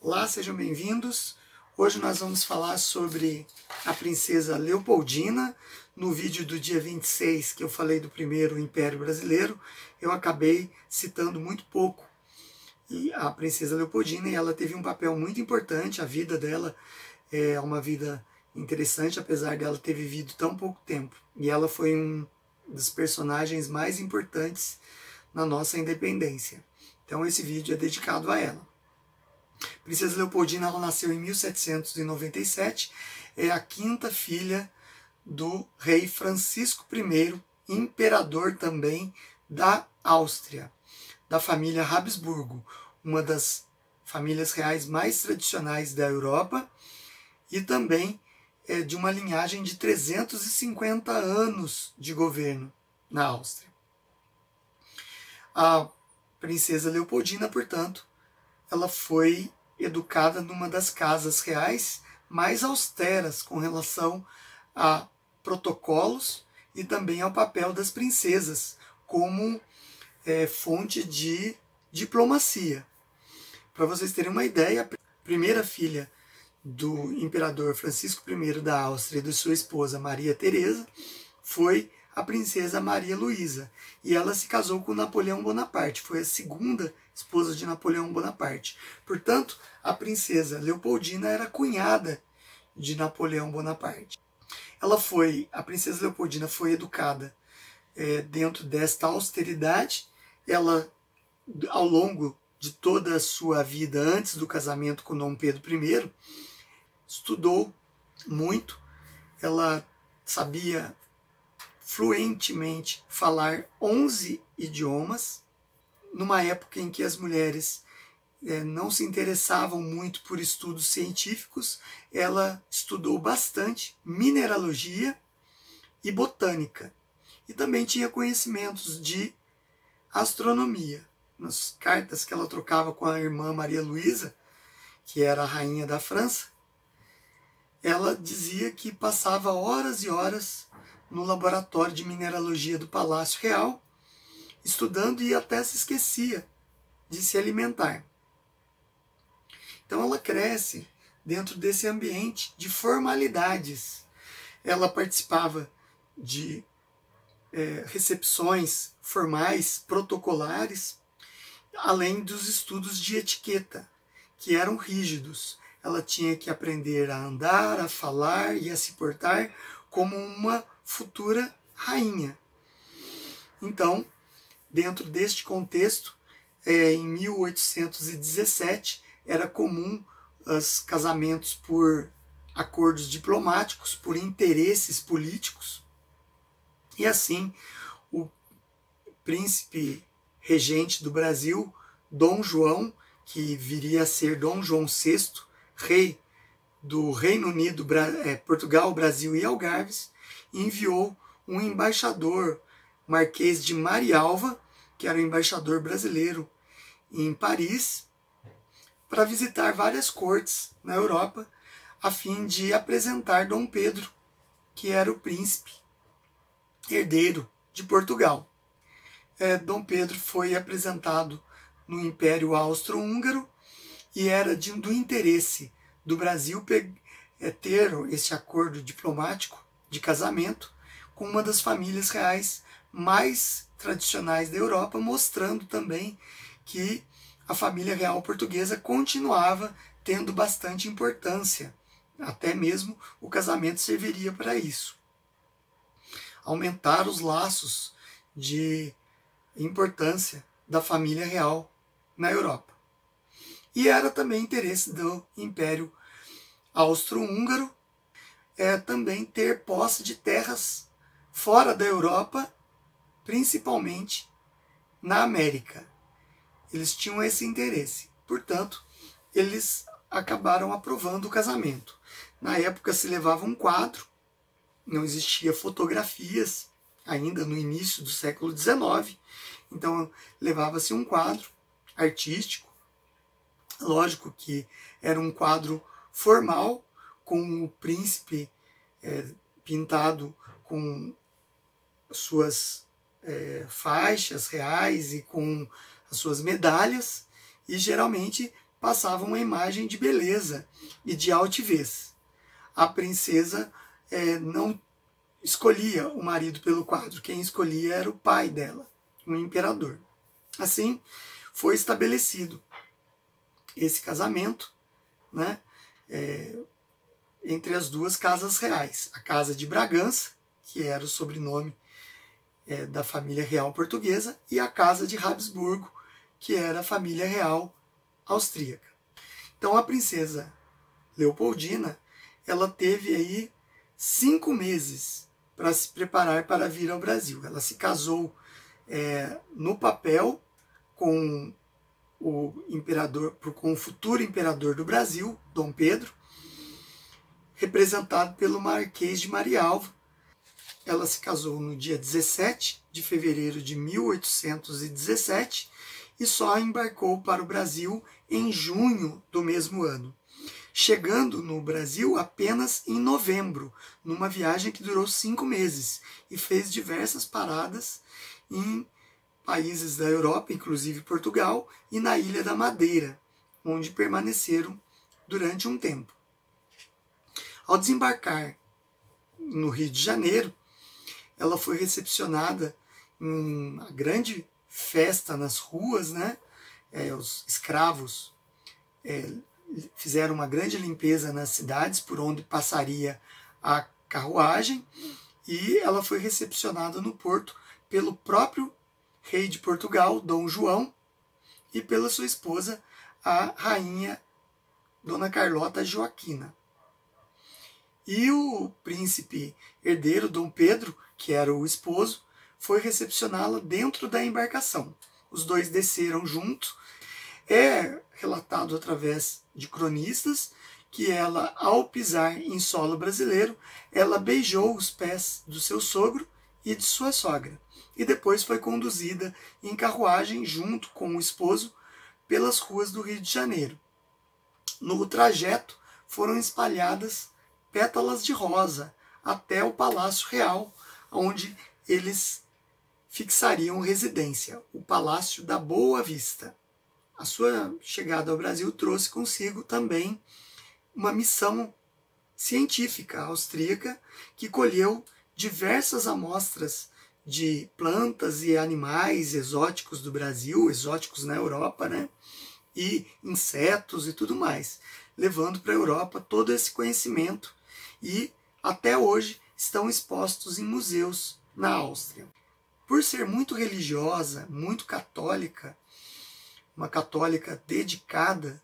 Olá, sejam bem-vindos. Hoje nós vamos falar sobre a princesa Leopoldina. No vídeo do dia 26, que eu falei do primeiro Império Brasileiro, eu acabei citando muito pouco a princesa Leopoldina, e ela teve um papel muito importante. A vida dela é uma vida interessante, apesar dela ter vivido tão pouco tempo. E ela foi um dos personagens mais importantes na nossa independência. Então esse vídeo é dedicado a ela. Princesa Leopoldina, ela nasceu em 1797, é a quinta filha do rei Francisco I, imperador também da Áustria, da família Habsburgo, uma das famílias reais mais tradicionais da Europa, e também de uma linhagem de 350 anos de governo na Áustria. A princesa Leopoldina, portanto, ela foi educada numa das casas reais mais austeras com relação a protocolos e também ao papel das princesas como fonte de diplomacia. Para vocês terem uma ideia, a primeira filha do imperador Francisco I da Áustria e de sua esposa Maria Teresa foi a princesa Maria Luísa, e ela se casou com Napoleão Bonaparte, foi a segunda esposa de Napoleão Bonaparte. Portanto, a princesa Leopoldina era cunhada de Napoleão Bonaparte. A princesa Leopoldina foi educada dentro desta austeridade. Ela, ao longo de toda a sua vida antes do casamento com Dom Pedro I, estudou muito. Ela sabia fluentemente falar 11 idiomas, numa época em que as mulheres não se interessavam muito por estudos científicos. Ela estudou bastante mineralogia e botânica, e também tinha conhecimentos de astronomia. Nas cartas que ela trocava com a irmã Maria Luísa, que era a rainha da França, ela dizia que passava horas e horas no laboratório de mineralogia do Palácio Real, estudando, e até se esquecia de se alimentar. Então ela cresce dentro desse ambiente de formalidades. Ela participava de recepções formais, protocolares, além dos estudos de etiqueta, que eram rígidos. Ela tinha que aprender a andar, a falar e a se portar como uma futura rainha. Então, dentro deste contexto, em 1817, era comum os casamentos por acordos diplomáticos, por interesses políticos, e assim o príncipe regente do Brasil, Dom João, que viria a ser Dom João VI, rei do Reino Unido, Portugal, Brasil e Algarves, enviou um embaixador, Marquês de Marialva, que era o embaixador brasileiro em Paris, para visitar várias cortes na Europa, a fim de apresentar Dom Pedro, que era o príncipe herdeiro de Portugal. Dom Pedro foi apresentado no Império Austro-Húngaro, e era do interesse do Brasil ter esse acordo diplomático de casamento com uma das famílias reais mais tradicionais da Europa, mostrando também que a família real portuguesa continuava tendo bastante importância. Até mesmo o casamento serviria para isso. Aumentar os laços de importância da família real na Europa. E era também interesse do Império Austro-Húngaro também ter posse de terras fora da Europa, principalmente na América. Eles tinham esse interesse. Portanto, eles acabaram aprovando o casamento. Na época se levava um quadro, não existia fotografias ainda no início do século XIX, então levava-se um quadro artístico. Lógico que era um quadro formal, com o príncipe pintado com suas faixas reais e com as suas medalhas, e geralmente passava uma imagem de beleza e de altivez. A princesa não escolhia o marido pelo quadro, quem escolhia era o pai dela, o imperador. Assim, foi estabelecido esse casamento, né, entre as duas casas reais, a Casa de Bragança, que era o sobrenome da família real portuguesa, e a Casa de Habsburgo, que era a família real austríaca. Então a princesa Leopoldina, ela teve aí 5 meses para se preparar para vir ao Brasil. Ela se casou no papel com com o futuro imperador do Brasil, Dom Pedro, representado pelo Marquês de Marialva. Ela se casou no dia 17 de fevereiro de 1817 e só embarcou para o Brasil em junho do mesmo ano, chegando no Brasil apenas em novembro, numa viagem que durou 5 meses e fez diversas paradas em países da Europa, inclusive Portugal, e na Ilha da Madeira, onde permaneceram durante um tempo. Ao desembarcar no Rio de Janeiro, ela foi recepcionada em uma grande festa nas ruas, né? Os escravos fizeram uma grande limpeza nas cidades por onde passaria a carruagem, e ela foi recepcionada no porto pelo próprio rei de Portugal, Dom João, e pela sua esposa, a rainha Dona Carlota Joaquina. E o príncipe herdeiro, Dom Pedro, que era o esposo, foi recepcioná-la dentro da embarcação. Os dois desceram juntos. É relatado através de cronistas que ela, ao pisar em solo brasileiro, ela beijou os pés do seu sogro e de sua sogra, e depois foi conduzida em carruagem junto com o esposo pelas ruas do Rio de Janeiro. No trajeto foram espalhadas pétalas de rosa até o Palácio Real, onde eles fixariam residência, o Palácio da Boa Vista. A sua chegada ao Brasil trouxe consigo também uma missão científica austríaca que colheu diversas amostras de plantas e animais exóticos do Brasil, exóticos na Europa, né? E insetos e tudo mais, levando para a Europa todo esse conhecimento, e até hoje estão expostos em museus na Áustria. Por ser muito religiosa, muito católica, uma católica dedicada,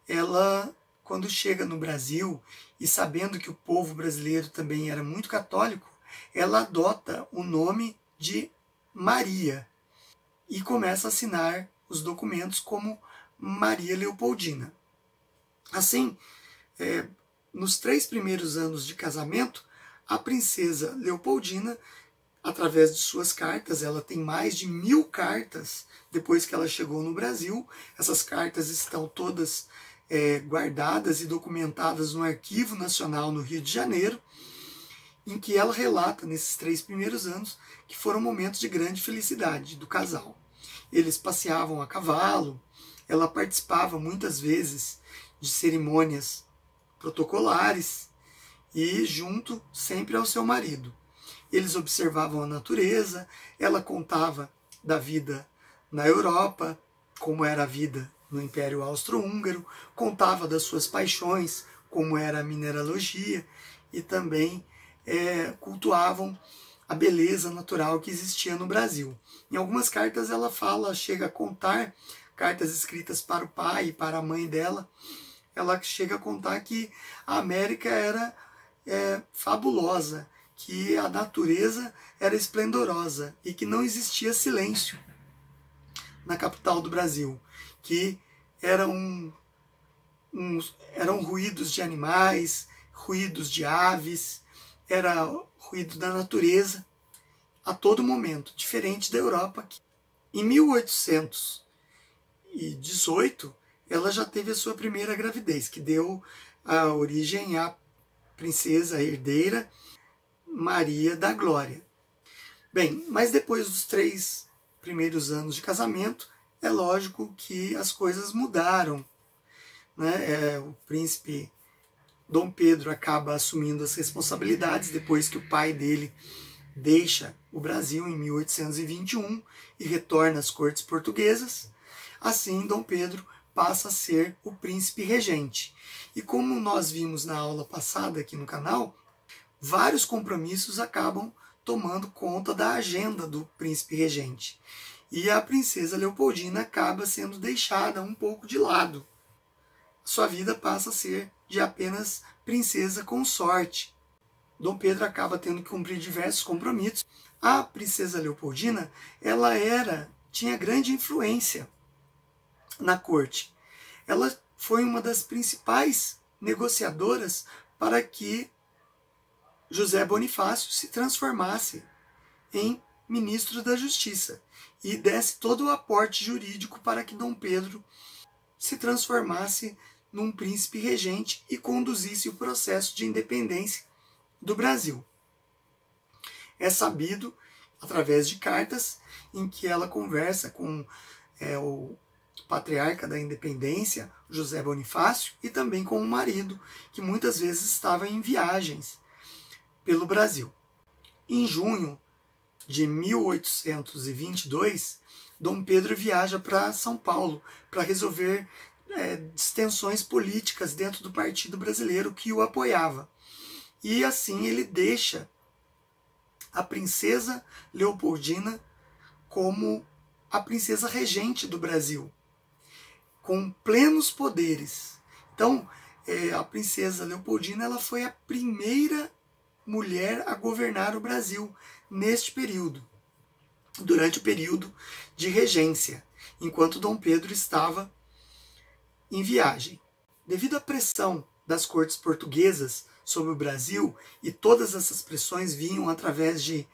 ela, quando chega no Brasil, e sabendo que o povo brasileiro também era muito católico, ela adota o nome de Maria e começa a assinar os documentos como Maria Leopoldina. Assim, nos 3 primeiros anos de casamento, a princesa Leopoldina, através de suas cartas, ela tem mais de 1000 cartas depois que ela chegou no Brasil. Essas cartas estão todas guardadas e documentadas no Arquivo Nacional no Rio de Janeiro, em que ela relata, nesses 3 primeiros anos, que foram momentos de grande felicidade do casal. Eles passeavam a cavalo, ela participava muitas vezes de cerimônias protocolares e junto sempre ao seu marido. Eles observavam a natureza, ela contava da vida na Europa, como era a vida no Império Austro-Húngaro, contava das suas paixões, como era a mineralogia, e também cultuavam a beleza natural que existia no Brasil. Em algumas cartas ela chega a contar, cartas escritas para o pai e para a mãe dela, ela chega a contar que a América era fabulosa, que a natureza era esplendorosa e que não existia silêncio na capital do Brasil, que eram ruídos de animais, ruídos de aves, era ruído da natureza a todo momento, diferente da Europa. Em 1818, ela já teve a sua primeira gravidez, que deu a origem à princesa herdeira Maria da Glória. Bem, mas depois dos 3 primeiros anos de casamento, é lógico que as coisas mudaram. né? O príncipe Dom Pedro acaba assumindo as responsabilidades depois que o pai dele deixa o Brasil em 1821 e retorna às cortes portuguesas. Assim, Dom Pedro passa a ser o príncipe regente. E como nós vimos na aula passada aqui no canal, vários compromissos acabam tomando conta da agenda do príncipe regente. E a princesa Leopoldina acaba sendo deixada um pouco de lado. Sua vida passa a ser de apenas princesa consorte. Dom Pedro acaba tendo que cumprir diversos compromissos. A princesa Leopoldina, ela tinha grande influência na corte. Ela foi uma das principais negociadoras para que José Bonifácio se transformasse em ministro da Justiça e desse todo o aporte jurídico para que Dom Pedro se transformasse num príncipe regente e conduzisse o processo de independência do Brasil. É sabido, através de cartas, em que ela conversa com o patriarca da independência, José Bonifácio, e também com o marido, que muitas vezes estava em viagens pelo Brasil. Em junho de 1822, Dom Pedro viaja para São Paulo para resolver distensões políticas dentro do Partido Brasileiro que o apoiava. E assim ele deixa a princesa Leopoldina como a princesa regente do Brasil, com plenos poderes. Então, a princesa Leopoldina ela foi a primeira mulher a governar o Brasil neste período, durante o período de regência, enquanto Dom Pedro estava em viagem. Devido à pressão das cortes portuguesas sobre o Brasil, e todas essas pressões vinham através de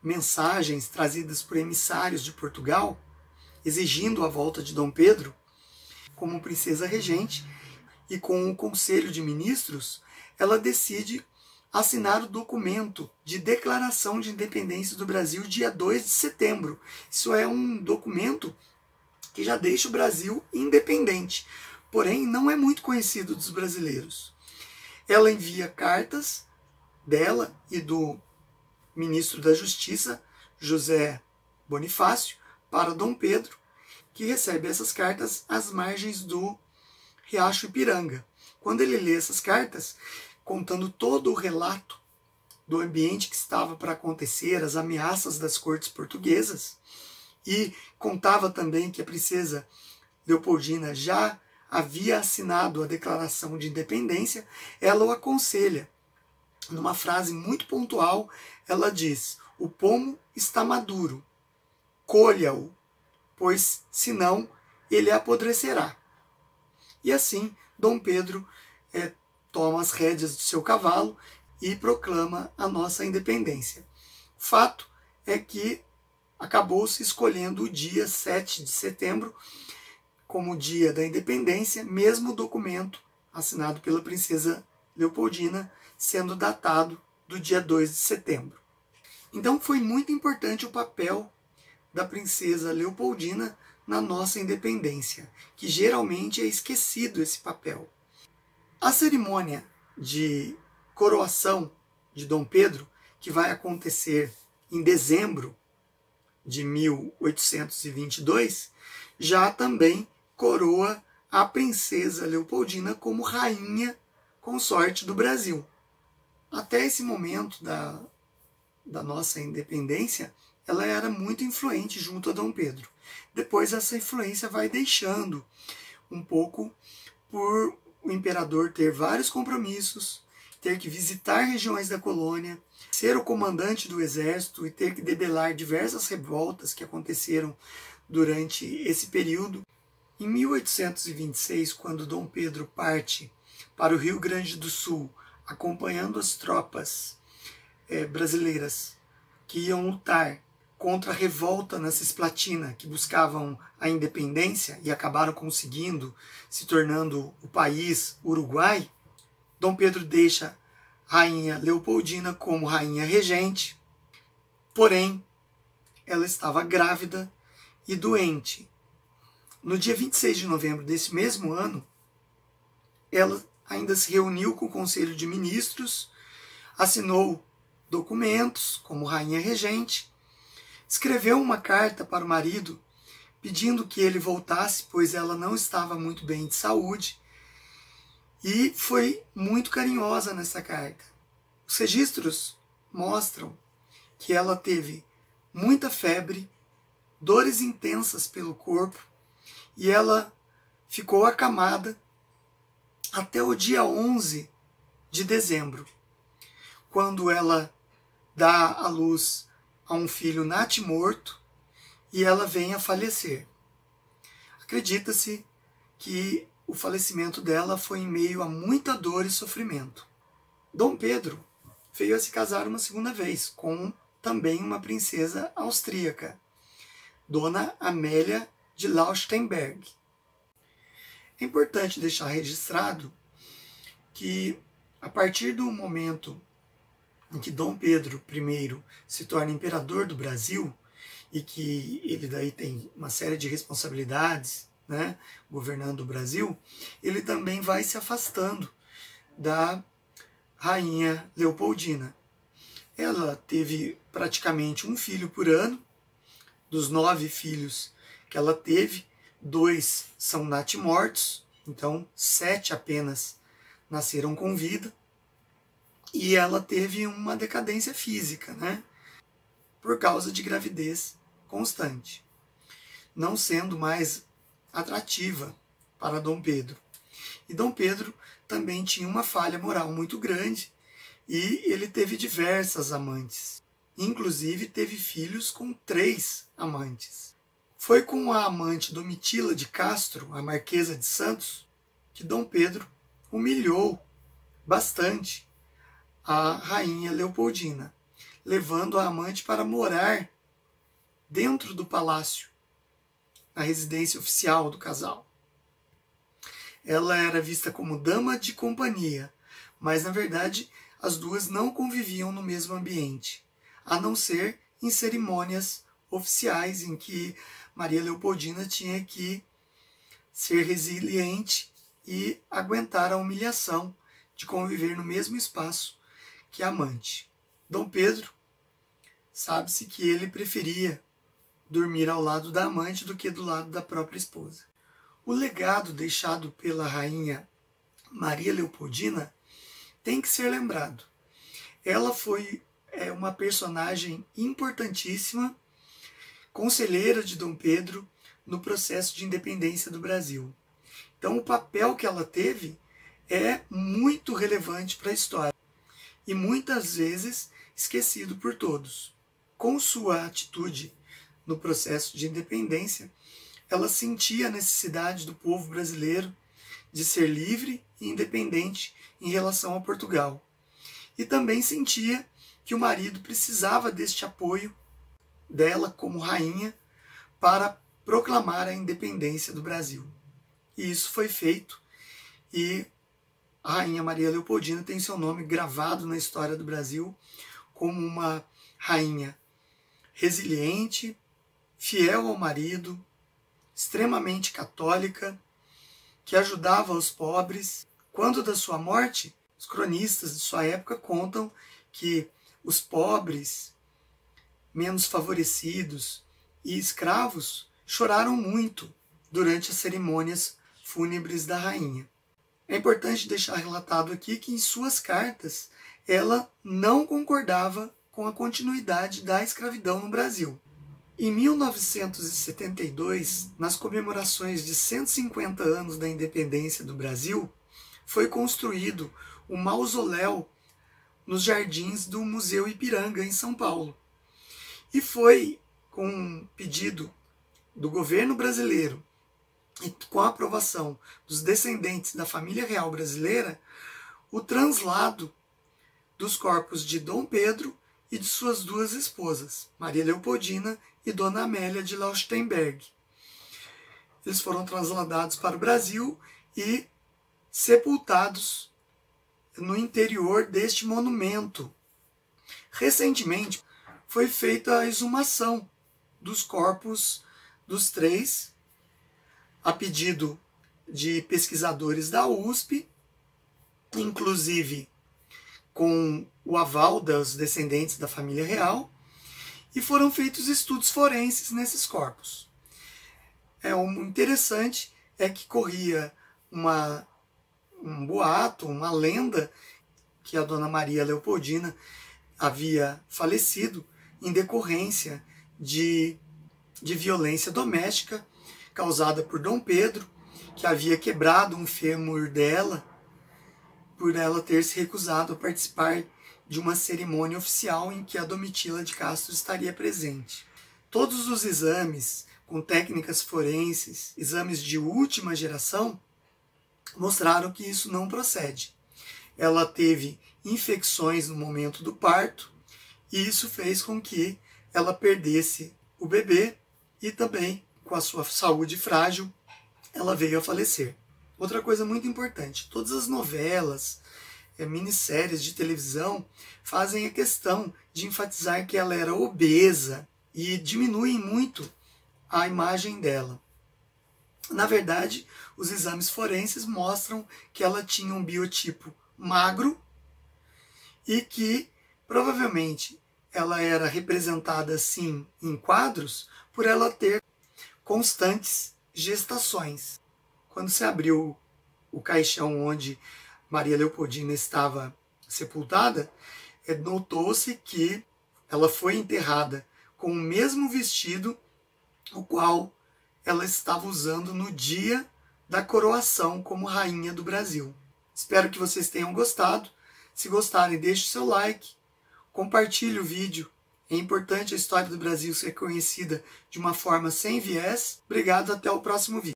mensagens trazidas por emissários de Portugal, exigindo a volta de Dom Pedro como princesa regente, e com o Conselho de Ministros, ela decide assinar o documento de declaração de independência do Brasil dia 2 de setembro. Isso é um documento que já deixa o Brasil independente, porém não é muito conhecido dos brasileiros. Ela envia cartas dela e do ministro da Justiça, José Bonifácio, para Dom Pedro, que recebe essas cartas às margens do Riacho Ipiranga. Quando ele lê essas cartas, contando todo o relato do ambiente que estava para acontecer, as ameaças das cortes portuguesas, e contava também que a princesa Leopoldina já havia assinado a declaração de independência, ela o aconselha. Numa frase muito pontual, ela diz: "O pomo está maduro, colha-o, pois senão ele apodrecerá." E assim, Dom Pedro toma as rédeas do seu cavalo e proclama a nossa independência. O fato é que acabou-se escolhendo o dia 7 de setembro como dia da independência, mesmo o documento assinado pela princesa Leopoldina sendo datado do dia 2 de setembro. Então foi muito importante o papel da princesa Leopoldina na nossa independência, que geralmente é esquecido esse papel. A cerimônia de coroação de Dom Pedro, que vai acontecer em dezembro de 1822, já também coroa a princesa Leopoldina como rainha consorte do Brasil. Até esse momento da nossa independência, ela era muito influente junto a Dom Pedro. Depois essa influência vai deixando um pouco por o imperador ter vários compromissos, ter que visitar regiões da colônia, ser o comandante do exército e ter que debelar diversas revoltas que aconteceram durante esse período. Em 1826, quando Dom Pedro parte para o Rio Grande do Sul, acompanhando as tropas brasileiras que iam lutar contra a revolta na Cisplatina, que buscavam a independência e acabaram conseguindo, se tornando o país Uruguai, Dom Pedro deixa a rainha Leopoldina como rainha regente, porém ela estava grávida e doente. No dia 26 de novembro desse mesmo ano, ela ainda se reuniu com o Conselho de Ministros, assinou documentos como rainha regente, escreveu uma carta para o marido pedindo que ele voltasse, pois ela não estava muito bem de saúde, e foi muito carinhosa nessa carta. Os registros mostram que ela teve muita febre, dores intensas pelo corpo, e ela ficou acamada até o dia 11 de dezembro, quando ela dá à luz a um filho natimorto e ela vem a falecer. Acredita-se que o falecimento dela foi em meio a muita dor e sofrimento. Dom Pedro veio a se casar uma segunda vez com também uma princesa austríaca, Dona Amélia de Laustenberg. É importante deixar registrado que, a partir do momento em que Dom Pedro I se torna imperador do Brasil, e que ele daí tem uma série de responsabilidades, né, governando o Brasil, ele também vai se afastando da rainha Leopoldina. Ela teve praticamente um filho por ano. Dos 9 filhos que ela teve, 2 são natimortos, então 7 apenas nasceram com vida, e ela teve uma decadência física, né, por causa de gravidez constante, não sendo mais atrativa para Dom Pedro. E Dom Pedro também tinha uma falha moral muito grande, e ele teve diversas amantes. Inclusive teve filhos com 3 amantes. Foi com a amante Domitila de Castro, a Marquesa de Santos, que Dom Pedro humilhou bastante a rainha Leopoldina, levando a amante para morar dentro do palácio, na residência oficial do casal. Ela era vista como dama de companhia, mas na verdade as duas não conviviam no mesmo ambiente, a não ser em cerimônias oficiais em que Maria Leopoldina tinha que ser resiliente e aguentar a humilhação de conviver no mesmo espaço que a amante. Dom Pedro, sabe-se que ele preferia dormir ao lado da amante do que do lado da própria esposa. O legado deixado pela rainha Maria Leopoldina tem que ser lembrado. Ela foi uma personagem importantíssima, conselheira de Dom Pedro no processo de independência do Brasil. Então o papel que ela teve é muito relevante para a história e muitas vezes esquecido por todos. Com sua atitude no processo de independência, ela sentia a necessidade do povo brasileiro de ser livre e independente em relação a Portugal. E também sentia que o marido precisava deste apoio dela como rainha para proclamar a independência do Brasil. E isso foi feito, e a rainha Maria Leopoldina tem seu nome gravado na história do Brasil como uma rainha resiliente, fiel ao marido, extremamente católica, que ajudava os pobres. Quando da sua morte, os cronistas de sua época contam que os pobres, menos favorecidos e escravos choraram muito durante as cerimônias fúnebres da rainha. É importante deixar relatado aqui que em suas cartas ela não concordava com a continuidade da escravidão no Brasil. Em 1972, nas comemorações de 150 anos da independência do Brasil, foi construído um mausoléu nos jardins do Museu Ipiranga, em São Paulo. E foi com um pedido do governo brasileiro e com a aprovação dos descendentes da família real brasileira, o translado dos corpos de Dom Pedro e de suas 2 esposas, Maria Leopoldina e Dona Amélia de Laustenberg. Eles foram transladados para o Brasil e sepultados no interior deste monumento. Recentemente foi feita a exumação dos corpos dos 3, a pedido de pesquisadores da USP inclusive com o aval dos descendentes da família real, e foram feitos estudos forenses nesses corpos. O interessante é que corria um boato, uma lenda, que a dona Maria Leopoldina havia falecido em decorrência de violência doméstica causada por Dom Pedro, que havia quebrado um fêmur dela por ela ter se recusado a participar de uma cerimônia oficial em que a Domitila de Castro estaria presente. Todos os exames com técnicas forenses, exames de última geração, mostraram que isso não procede. Ela teve infecções no momento do parto e isso fez com que ela perdesse o bebê e também, com a sua saúde frágil, ela veio a falecer. Outra coisa muito importante, todas as novelas, minisséries de televisão fazem a questão de enfatizar que ela era obesa e diminuem muito a imagem dela. Na verdade, os exames forenses mostram que ela tinha um biotipo magro e que provavelmente ela era representada assim em quadros por ela ter constantes gestações. Quando se abriu o caixão onde Maria Leopoldina estava sepultada, notou-se que ela foi enterrada com o mesmo vestido o qual ela estava usando no dia da coroação como rainha do Brasil. Espero que vocês tenham gostado. Se gostarem, deixe o seu like, compartilhe o vídeo. É importante a história do Brasil ser conhecida de uma forma sem viés. Obrigado, até o próximo vídeo.